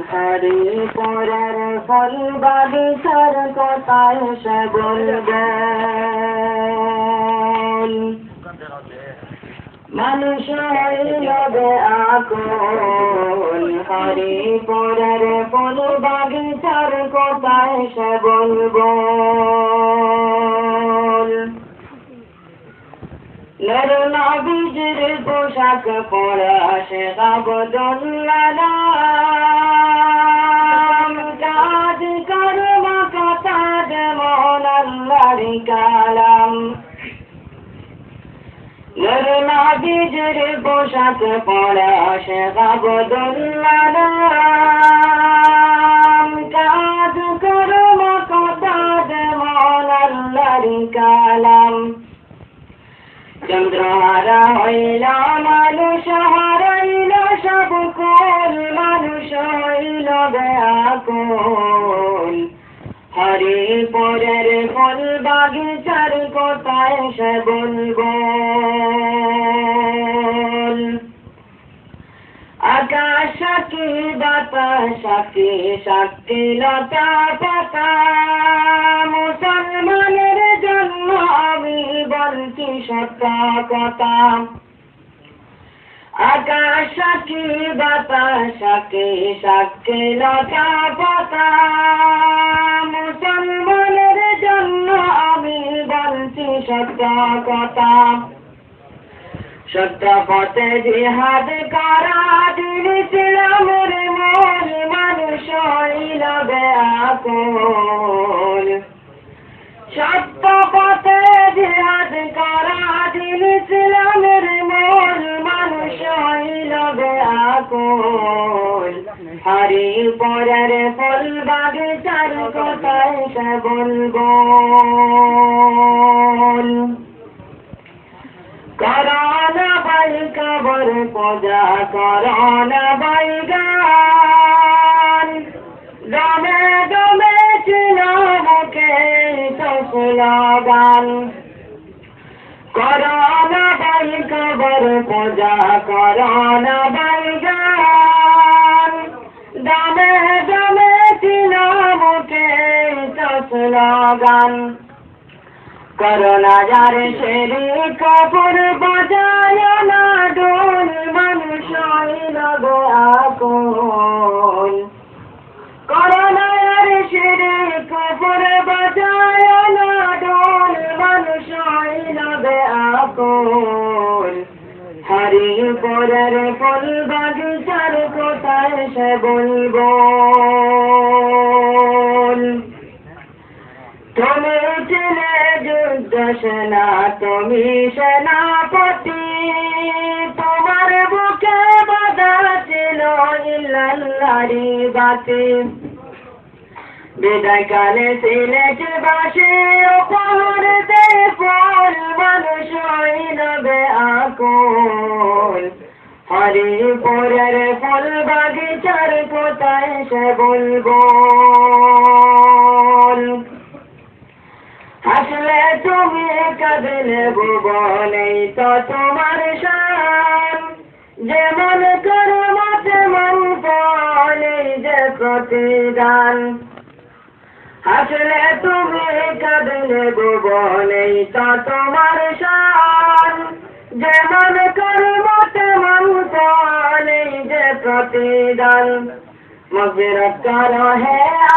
হারি পরের ফল বাগিচার কথায় সে বলবে মানুষ হইলবে আকুল হারি পরের ফল বাগিচার কথায় সে বলবো নবীজির পোশাক পরা সে আবদুল্লাহ কাজ কর্ম কথা যেমন আল্লাহর কালাম নবীজির পোশাক পরা সে আবদুল্লাহ কাজ কর্ম কথা যেমন আল্লাহর কালাম চন্দ্রহারা হইল মানুষ হারাইল সব কুল মানুষ হইল ব্যাকুল হরি পরের ফল বাগিচার কথায় সে বলব আকাশ সাক্ষী বাতাস সাক্ষী সাক্ষী লতা পাতা মুসলমানের জন্য আমি বলছি সত্য কথা আকাশ সাক্ষী বাতাস সাক্ষী সাক্ষী লতা পাতা মুসলমানের জন্য আমি বলছি সত্য কথা সত্য পথে জিহাদ করা দিন ইসলামের মূল মানুষ হইল ব্যাকুল সত্য পথে জিহাদ করা দিন ইসলামের মূল মানুষ হইল ব্যাকুল হরি পরের ফল বাগিচার কথায় সে বলবো করোনা বাই কবর পূজা করোনা বাই গান দমে দমে ছিল মুখে স্লোগান করোনা বাই কবর পূজা করোনা বাই গান দমে দমে ছিল মুখে স্লোগান করোনা যার শেরি কাপড় বাজায় না ডোল মানুষ হইল আকুল করোনা যার শেরি কাপড় বাজায় না ডোল মানুষ হইল আকুল হরি পরের ফল বাগিচার কথায় সে বলব তুমি ছিলে যুদ্ধ সেনা তুমি সেনাপতি তোমার বুকে বাঁধা ছিল ইল্লাল্লাহরি বাতি বিদায়কালে সিলেট বাসে উপহার দে ফুল মানুষ হইল ব্যাকুল হরি পরের ফল বাগিচার কথায় সে বলব হাসলে তুমি কাঁদলে ভুবনেই তো তোমার শান যেমন কর্ম তেমন ফল এই যে প্রতিদান হাসলে তুমি কাঁদলে ভুবনেই তো তোমার শান যেমন কর্ম তেমন ফল এই যে প্রতিদান মগফিরত করো হে